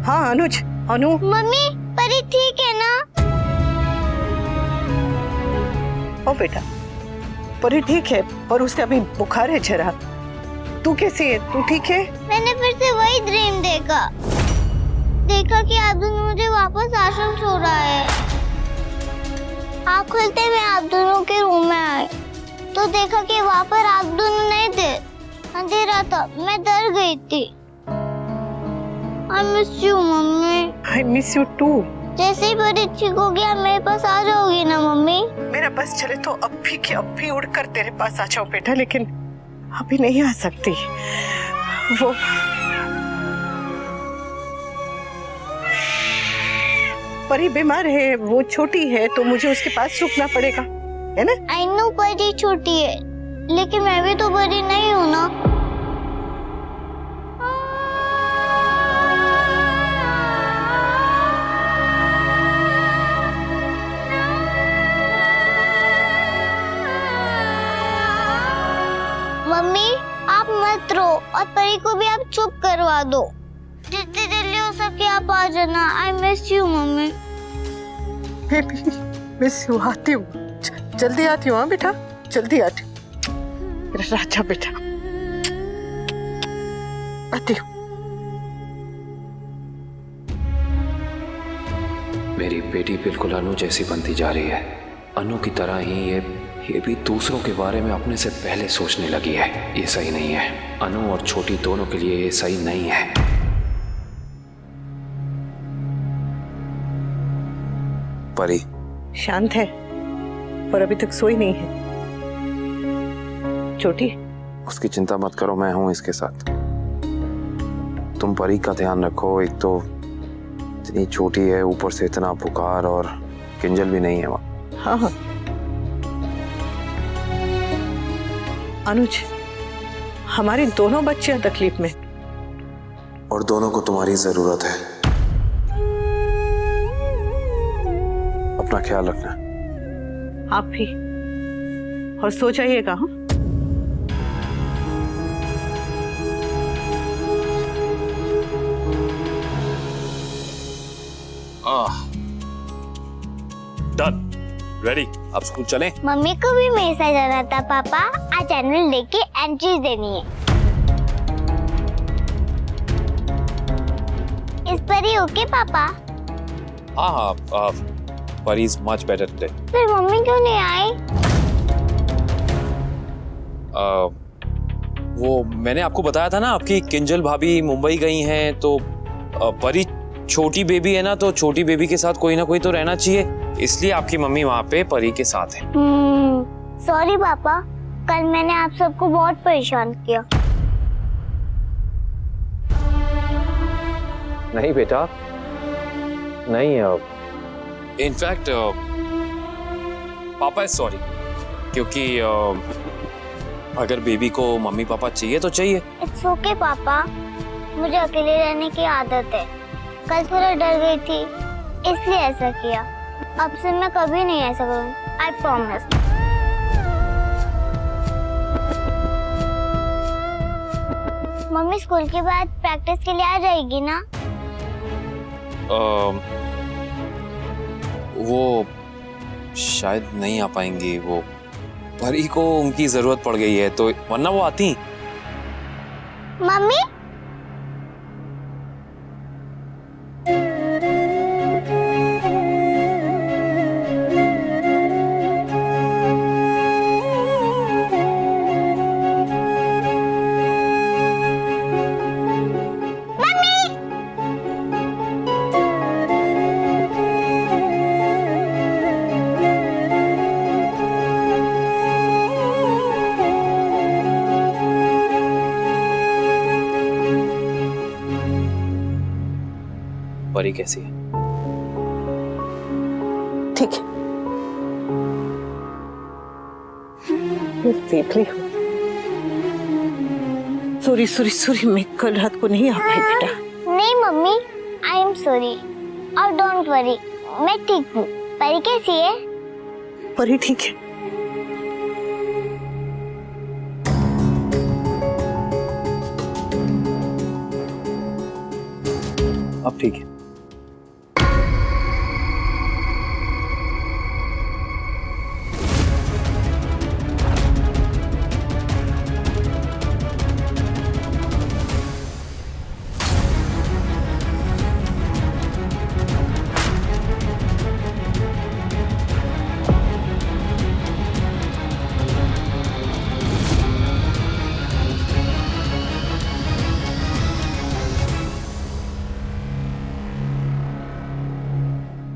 हाँ अनुज, अनु। मम्मी परी ठीक है ना? ओ बेटा, परी ठीक है, पर उसे अभी बुखार है जरा। तू कैसी है? तू ठीक है? मैंने फिर से वही ड्रीम देखा कि अब्दुल मुझे वापस आश्रम छोड़ रहा है। आँख खुलते मैं आप दोनों के रूम में आई तो देखा कि वहाँ पर आप दोनों नहीं थे, अंधेरा था, मैं डर गई थी। I miss you mummy. I miss you too। जैसे ही परी ठीक होगी आप मेरे पास आ जाओगी ना मम्मी? मेरा बस चले तो अब भी उड़कर तेरे पास आ जाऊं बेटा, लेकिन अभी नहीं आ सकती। वो परी बीमार है, वो छोटी है, तो मुझे उसके पास रुकना पड़ेगा, है ना? I know परी छोटी है, लेकिन मैं भी तो बड़ी नहीं हूँ ना। मम्मी आप मत रो और परी को भी आप चुप करवा दो। जितनी जल्दी हो सके आप आ जाना। I miss you mummy. Baby miss you. आती हूँ, जल्दी आती हूँ। हाँ बेटा, जल्दी आती हूँ मेरा राजा बेटा, आती हूँ। मेरी बेटी बिल्कुल अनु जैसी बनती जा रही है। अनु की तरह ही ये भी दूसरों के बारे में अपने से पहले सोचने लगी है। ये सही नहीं है। अनु और छोटी दोनों के लिए ये सही नहीं है। परी शांत है और अभी तक सोई नहीं है। छोटी, उसकी चिंता मत करो, मैं हूं इसके साथ। तुम परी का ध्यान रखो। एक तो इतनी छोटी है, ऊपर से इतना बुखार, और किंजल भी नहीं है वहां। हाँ हाँ अनुज, हमारी दोनों बच्चियां तकलीफ में, और दोनों को तुम्हारी जरूरत है। अपना ख्याल रखना। आप भी, और सो जाइएगा। हाँ, डन, रेडी, अब स्कूल चलें? मम्मी को भी मैसेज आना था पापा, आज एनुअल डे की एंट्रीज देनी है। इस पर ही ओके पापा? हाँ, परी इज मच बेटर टुडे। फिर मम्मी क्यों नहीं आई? वो मैंने आपको बताया था ना, आपकी किंजल भाभी मुंबई गई हैं, तो परी छोटी बेबी है ना, तो छोटी बेबी के साथ कोई ना कोई तो रहना चाहिए, इसलिए आपकी मम्मी वहाँ पे परी के साथ है। सॉरी पापा, कल मैंने आप सबको बहुत परेशान किया। नहीं बेटा, नहीं। इनफैक्ट पापा इज सॉरी, क्योंकि अगर बेबी को मम्मी पापा चाहिए तो चाहिए। इट्स ओके पापा, मुझे अकेले रहने की आदत है। कल थोड़ा डर गई थी, इसलिए ऐसा किया। अब से मैं कभी नहीं ऐसा करूँगी, आई प्रॉमिस। मम्मी स्कूल के बाद प्रैक्टिस के लिए आ जाएगी ना? वो शायद नहीं आ पाएंगी। वो परी को उनकी जरूरत पड़ गई है, तो वरना वो आती। मम्मी परी कैसी है? ठीक है, मैं देख ली हूँ। सॉरी, मैं कल रात को नहीं आ पाई बेटा। नहीं मम्मी, आई एम सॉरी और डोंट वरी, मैं ठीक हूँ। परी कैसी है? परी ठीक है। अब ठीक है।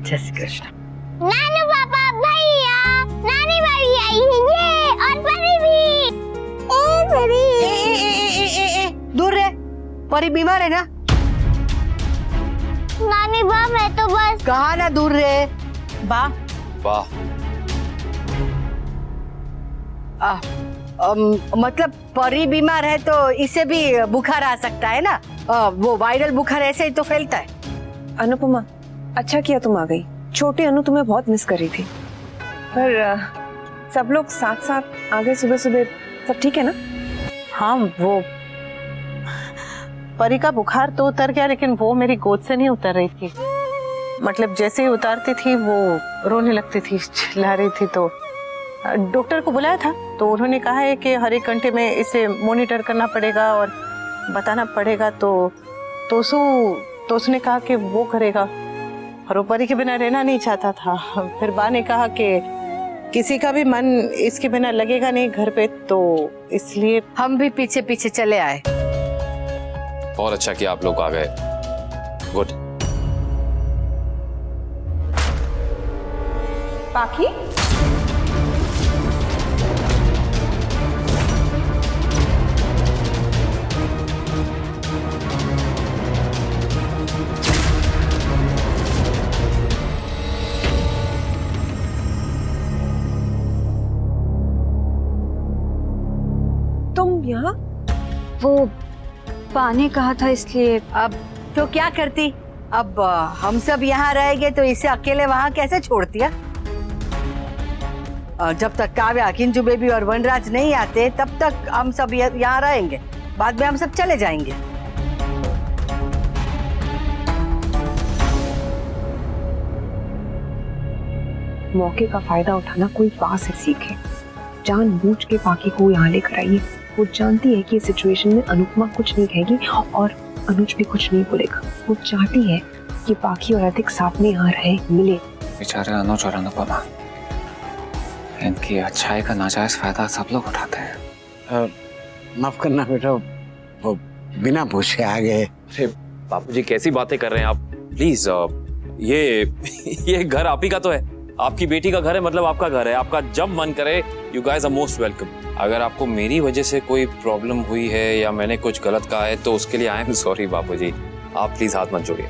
जय श्री कृष्ण। नानू पापा भैया, नानी भाभी आई है ये, और परी भी। ए परी। ए, दूर रहे, परी बीमार है ना। नानी बा मैं तो बस। कहा ना दूर रहे। बा वाह, मतलब परी बीमार है तो इसे भी बुखार आ सकता है ना। वो वायरल बुखार ऐसे ही तो फैलता है। अनुपमा, अच्छा किया तुम आ गई। छोटी अनु तुम्हें बहुत मिस कर रही थी। पर सब लोग साथ साथ आ गए सुबह सुबह। सब ठीक है ना? हाँ, वो परी का बुखार तो उतर गया, लेकिन वो मेरी गोद से नहीं उतर रही थी। मतलब जैसे ही उतारती थी वो रोने लगती थी, चिल्ला रही थी। तो डॉक्टर को बुलाया था, तो उन्होंने कहा है कि हर 1 घंटे में इसे मॉनिटर करना पड़ेगा और बताना पड़ेगा। तो उसने कहा कि वो करेगा, और वो परी के बिना रहना नहीं चाहता था। फिर बा ने कहा कि किसी का भी मन इसके बिना लगेगा नहीं घर पे, तो इसलिए हम भी पीछे पीछे चले आए। बहुत अच्छा किया आप लोग आ गए। गुड। पाखी, तुम यहाँ? वो पाने कहा था इसलिए। अब तो क्या करती, अब हम सब यहाँ रहेंगे तो इसे अकेले वहाँ कैसे छोड़ती है? जब तक काव्या, किंजू बेबी और वनराज नहीं आते तब तक हम सब यहाँ रहेंगे। बाद में हम सब चले जाएंगे। मौके का फायदा उठाना कोई बात से सीखे। जानबूझ के पाखी को यहाँ लेकर आई है। वो जानती है कि इस सिचुएशन में अनुपमा कुछ नहीं कहेगी और अनुज भी कुछ नहीं बोलेगा। वो चाहती है कि पाखी और अधिक साथ में यहाँ रहे, मिले। बेचारे अनुज और अनुपमा, इनकी अच्छाई का नाजायज फायदा सब लोग उठाते हैं। माफ करना बेटा, वो बिना पूछे आ गए। अरे बापूजी, कैसी बातें कर रहे हैं आप? प्लीज, ये घर आप ही का तो है, आपकी बेटी का घर है, मतलब आपका घर है। आपका जब मन करे, you guys are most welcome. अगर आपको मेरी वजह से कोई प्रॉब्लम हुई है या मैंने कुछ गलत कहा है तो उसके लिए आई एम सॉरी बापूजी। आप प्लीज हाथ मत जोड़िए।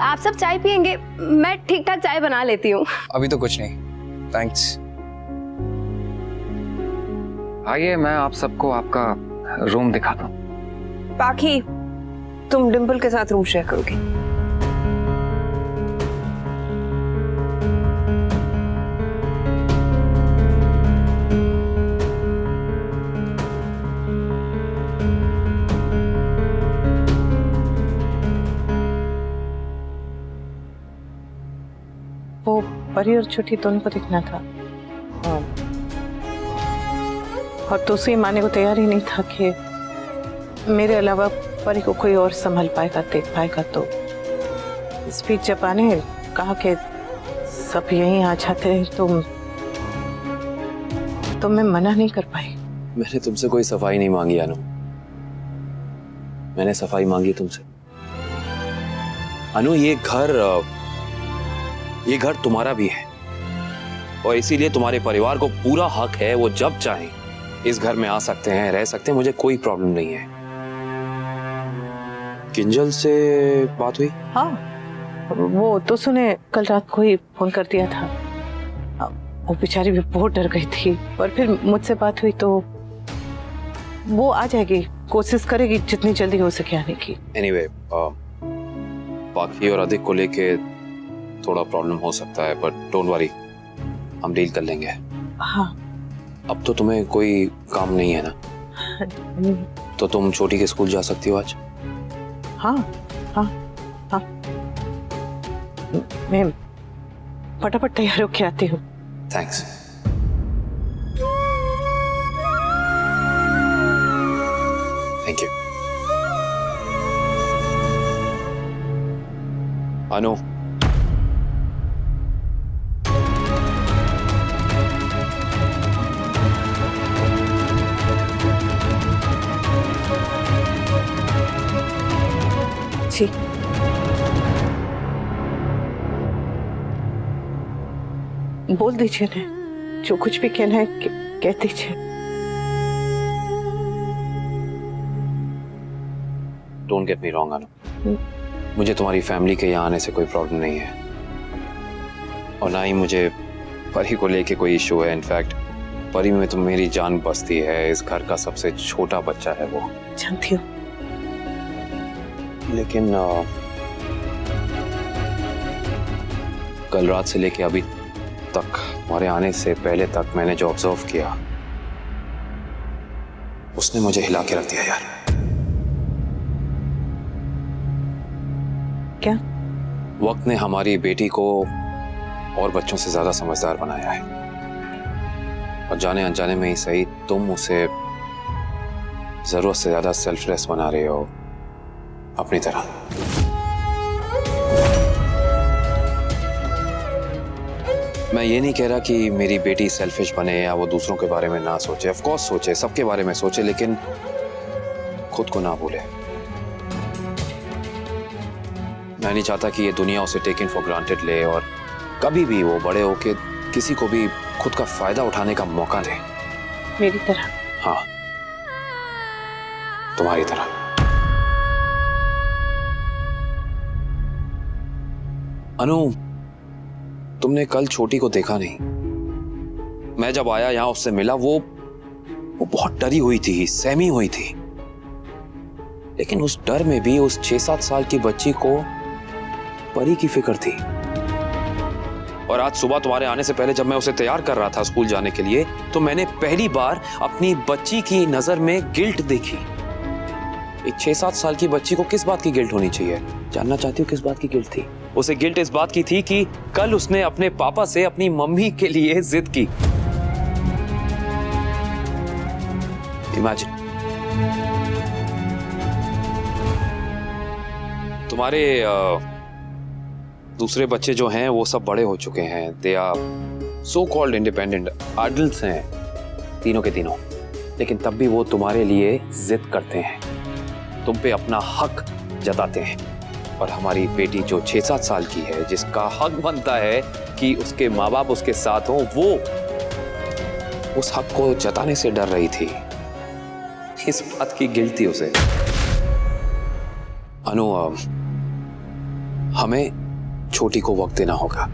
आप सब चाय पियेंगे? मैं ठीक ठाक चाय बना लेती हूँ। अभी तो कुछ नहीं, थैंक्स। आइए, मैं आप सबको आपका रूम दिखा दूं। पाखी, तुम डिम्पल के साथ रूम शेयर करोगी? वो परी और छोटी दोनों को दिखना था, और दूसरी मानने को तैयार ही नहीं था कि मेरे अलावा परी को कोई और संभाल पाएगा, देख पाएगा। तो इस बीच जब आने कहा कि सब यहीं आ जाते हैं तो मैं मना नहीं कर पाई। मैंने तुमसे कोई सफाई नहीं मांगी अनु, मैंने सफाई मांगी तुमसे। अनु, ये घर तुम्हारा भी है और इसीलिए तुम्हारे परिवार को पूरा हक है, वो जब चाहे इस घर में आ सकते हैं, रह सकते हैं, मुझे कोई प्रॉब्लम नहीं है। किंजल से बात हुई? हाँ, वो तो सुने कल रात को ही फोन कर दिया था। वो बेचारी भी बहुत डर गई थी, पर फिर मुझसे बात हुई तो वो आ जाएगी, कोशिश करेगी जितनी जल्दी हो सके आने की। एनीवे, पाखी और अधिक को लेके थोड़ा प्रॉब्लम हो सकता है, पर डोंट वरी, हम डील कर लेंगे। हाँ। अब तो तुम्हें कोई काम नहीं है ना? तो तुम छोटी के स्कूल जा सकती हो आज? हाँ हाँ हाँ, मैं फटाफट तैयार होके आती हूँ। थैंक्स। Thank you. अनु, जी बोल दीजिए ना, जो कुछ भी कहना है कह दीजिए। डोंट गेट मी रॉन्ग अनु, मुझे तुम्हारी फैमिली के यहाँ आने से कोई प्रॉब्लम नहीं है और ना ही मुझे परी को लेके कोई इशू है। इनफैक्ट परी में तो मेरी जान बसती है, इस घर का सबसे छोटा बच्चा है वो। जानती हूँ। लेकिन कल रात से लेके अभी तक, हमारे आने से पहले तक मैंने जो ऑब्जर्व किया उसने मुझे हिला के रख दिया यार। क्या? वक्त ने हमारी बेटी को और बच्चों से ज्यादा समझदार बनाया है और जाने अनजाने में ही सही तुम उसे जरूरत से ज्यादा सेल्फलेस बना रहे हो अपनी तरह। मैं ये नहीं कह रहा कि मेरी बेटी सेल्फिश बने या वो दूसरों के बारे में ना सोचे, ऑफ कोर्स सोचे, सबके बारे में सोचे, लेकिन खुद को ना भूले। मैं नहीं चाहता कि ये दुनिया उसे टेकन फॉर ग्रांटेड ले और कभी भी वो बड़े होके किसी को भी खुद का फायदा उठाने का मौका दे। मेरी तरह? हाँ, तुम्हारी तरह। अनु, तुमने कल छोटी को देखा नहीं। मैं जब आया यहां उससे मिला, वो बहुत डरी हुई थी, सहमी हुई थी, लेकिन उस डर में भी उस 6-7 साल की बच्ची को परी की फिक्र थी। और आज सुबह तुम्हारे आने से पहले जब मैं उसे तैयार कर रहा था स्कूल जाने के लिए, तो मैंने पहली बार अपनी बच्ची की नजर में गिल्ट देखी। एक 6-7 साल की बच्ची को किस बात की गिल्ट होनी चाहिए? जानना चाहती हूँ किस बात की गिल्ट थी? उसे गिल्ट इस बात की थी कि कल उसने अपने पापा से अपनी मम्मी के लिए जिद की। इमेजिन, तुम्हारे दूसरे बच्चे जो हैं वो सब बड़े हो चुके हैं, they are so called independent adults हैं तीनों के तीनों, लेकिन तब भी वो तुम्हारे लिए जिद करते हैं, तुम पे अपना हक जताते हैं। और हमारी बेटी जो 6-7 साल की है, जिसका हक बनता है कि उसके माँ बाप उसके साथ हो, वो उस हक को जताने से डर रही थी। इस बात की गिल्ट थी उसे। अनु, हमें छोटी को वक्त देना होगा,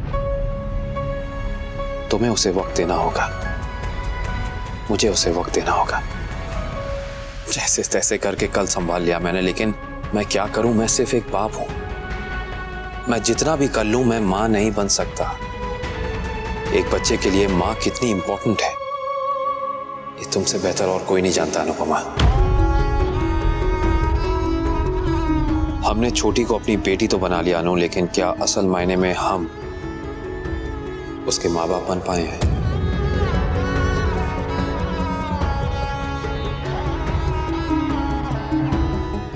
तुम्हें उसे वक्त देना होगा, मुझे उसे वक्त देना होगा। जैसे तैसे करके कल संभाल लिया मैंने, लेकिन मैं क्या करूं? मैं सिर्फ एक बाप हूं। मैं जितना भी कर लूं, मैं मां नहीं बन सकता। एक बच्चे के लिए मां कितनी इंपॉर्टेंट है, ये तुमसे बेहतर और कोई नहीं जानता अनुपमा। हमने छोटी को अपनी बेटी तो बना लिया अनु, लेकिन क्या असल मायने में हम उसके माँ बाप बन पाए हैं?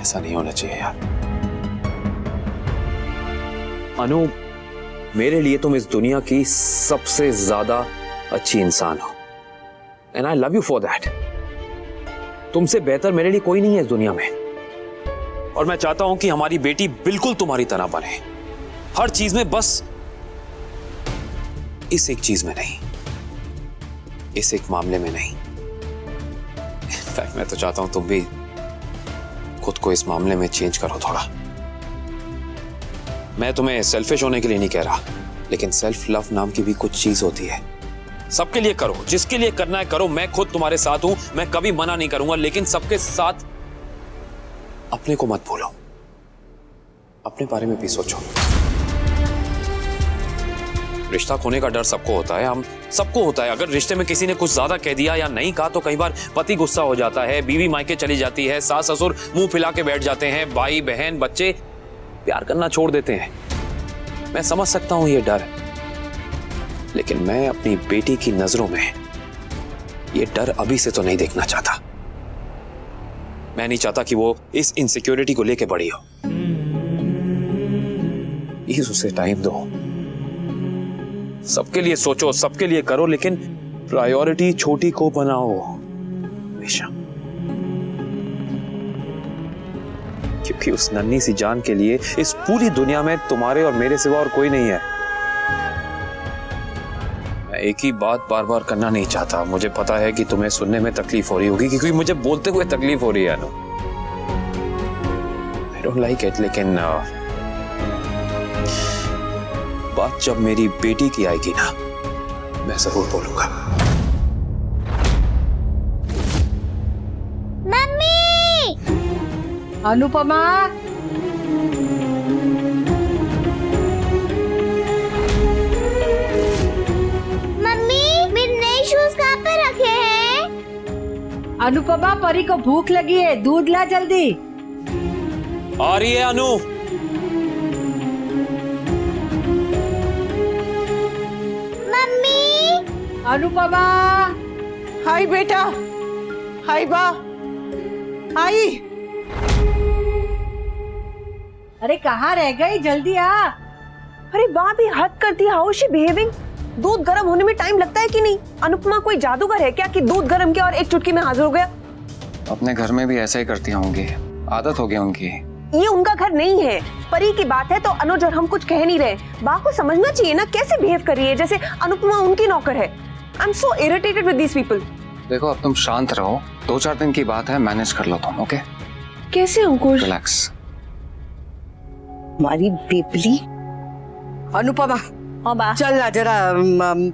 ऐसा नहीं होना चाहिए यार। अनु, मेरे लिए तुम इस दुनिया की सबसे ज्यादा अच्छी इंसान हो, and I love you for that. तुमसे बेहतर मेरे लिए कोई नहीं है इस दुनिया में, और मैं चाहता हूं कि हमारी बेटी बिल्कुल तुम्हारी तरह बने, हर चीज में, बस इस एक चीज में नहीं, इस एक मामले में नहीं। इनफैक्ट मैं तो चाहता हूं तुम भी खुद को इस मामले में चेंज करो थोड़ा। मैं तुम्हें सेल्फिश होने के लिए नहीं कह रहा, लेकिन सेल्फ लव नाम की भी कुछ चीज होती है। सबके लिए करो, जिसके लिए करना है करो। मैं खुद तुम्हारे साथ हूं, मैं कभी मना नहीं करूंगा, लेकिन सबके साथ अपने को मत भूलो, अपने बारे में भी सोचो। रिश्ता खोने का डर सबको होता है, हम सबको होता है। अगर रिश्ते में किसी ने कुछ ज्यादा कह दिया या नहीं कहा तो कई बार पति गुस्सा हो जाता है, बीवी मायके चली जाती है, सास ससुर मुंह फैला के बैठ जाते हैं, भाई बहन बच्चे प्यार करना छोड़ देते हैं। मैं समझ सकता हूं ये डर, लेकिन मैं अपनी बेटी की नजरों में ये डर अभी से तो नहीं देखना चाहता। मैं नहीं चाहता कि वो इस इनसिक्योरिटी को लेके बड़ी हो। प्लीज उसे टाइम दो, सबके लिए सोचो, सबके लिए करो, लेकिन प्रायोरिटी छोटी को बनाओ हमेशा, क्योंकि उस नन्ही सी जान के लिए इस पूरी दुनिया में तुम्हारे और मेरे सिवा और कोई नहीं है। मैं एक ही बात बार बार करना नहीं चाहता। मुझे पता है कि तुम्हें सुनने में तकलीफ हो रही होगी, क्योंकि मुझे बोलते हुए तकलीफ हो रही है अनु। आई डोंट लाइक इट, लेकिन बात जब मेरी बेटी की आएगी ना, मैं जरूर बोलूंगा। मम्मी! अनुपमा, मम्मी, मेरे नए शूज कहाँ पे रखे हैं? अनुपमा, परी को भूख लगी है, दूध ला जल्दी। आ रही है अनु। अनुपमा, हाय बेटा, हाय बा, आई। अरे कहाँ रह गई, जल्दी आ। अरे वाह भी हद करती है, हाउ इज शी बिहेविंग? दूध गर्म होने में टाइम लगता है कि नहीं? अनुपमा कोई जादूगर है क्या कि दूध गर्म किया और एक चुटकी में हाजिर हो गया? अपने घर में भी ऐसा ही करती होंगी, आदत हो गई उनकी। ये उनका घर नहीं है, परी की बात है तो अनुज और हम कुछ कह नहीं रहे। बा को समझना चाहिए ना, कैसे बिहेव कर रही है जैसे अनुपमा उनकी नौकर है। I am so irritated with these people. देखो अब तुम शांत रहो, 2-4 दिन की बात है, मैनेज कर लो तुम, ओके? कैसे अंकुश? रिलैक्स। हमारी बेबली। अनुपमा, हाँ बा। चल ना जरा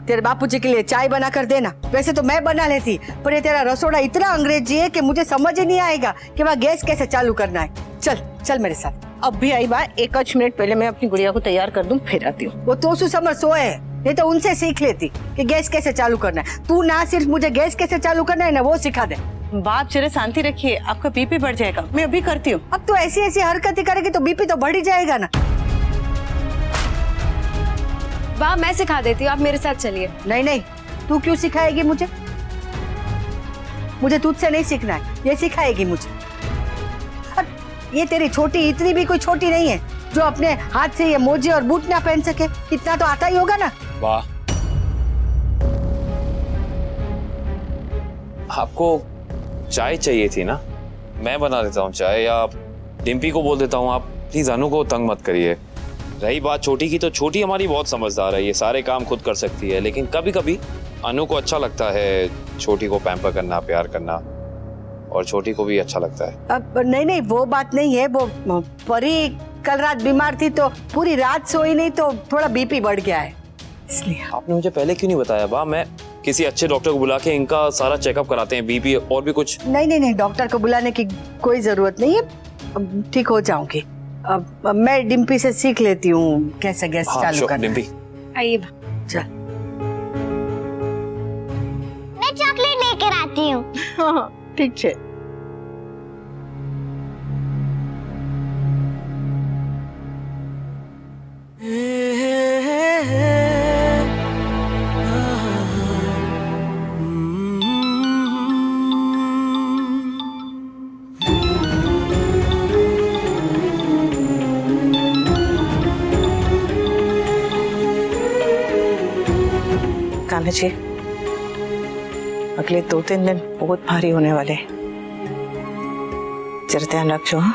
तेरे बापूजी के लिए चाय बना कर देना। वैसे तो मैं बना लेती, पर ये तेरा रसोड़ा इतना अंग्रेजी है कि मुझे समझ ही नहीं आएगा कि वहाँ गैस कैसे चालू करना है। चल चल मेरे साथ। अब भी आई बा, 1 मिनट पहले मैं अपनी गुड़िया को तैयार कर दूं, फिर आती हूँ। वो तो समर सोए है, नहीं तो उनसे सीख लेती कि गैस कैसे चालू करना है। तू ना सिर्फ मुझे गैस कैसे चालू करना है ना, वो सिखा दे। बाप जरा शांति रखिए, आपका बीपी बढ़ जाएगा। मैं अभी करती हूँ। अब तो ऐसी ऐसी हरकतें करेगी तो बीपी तो बढ़ ही जाएगा ना। वाह, मैं सिखा देती हूँ, आप मेरे साथ चलिए। नहीं नहीं, तू क्यों सिखाएगी मुझे? मुझे तुझसे नहीं सीखना है, ये सिखाएगी मुझे। ये तेरी छोटी इतनी भी कोई छोटी नहीं है जो अपने हाथ से ये मोजे और बूट ना पहन सके। इतना तो आता ही होगा ना। वाह, आपको चाय चाहिए थी ना? मैं बना देता हूँ चाय, या डिम्पी को बोल देता हूँ। आप प्लीज अनु को तंग मत करिए। रही बात छोटी की, तो छोटी हमारी बहुत समझदार है, ये सारे काम खुद कर सकती है। लेकिन कभी कभी अनु को अच्छा लगता है छोटी को पैम्पर करना, प्यार करना, और छोटी को भी अच्छा लगता है। अब नहीं नहीं, वो बात नहीं है। वो परी कल रात बीमार थी तो पूरी रात सोई नहीं, तो थोड़ा बीपी बढ़ गया है, इसलिए। आपने मुझे पहले क्यों नहीं बताया? बा, मैं किसी अच्छे डॉक्टर को बुला के इनका सारा चेकअप कराते हैं, बीपी और भी कुछ। नहीं नहीं नहीं, डॉक्टर को बुलाने की कोई जरूरत नहीं है, ठीक हो जाऊंगी। अब मैं डिम्पी से सीख लेती हूँ कैसे गैस चालू करना। डिम्पी आइए। चल, मैं चॉकलेट लेकर आती हूँ। ठीक है। कान्हा जी, अगले 2-3 दिन बहुत भारी होने वाले, जरा ध्यान रखो। हाँ?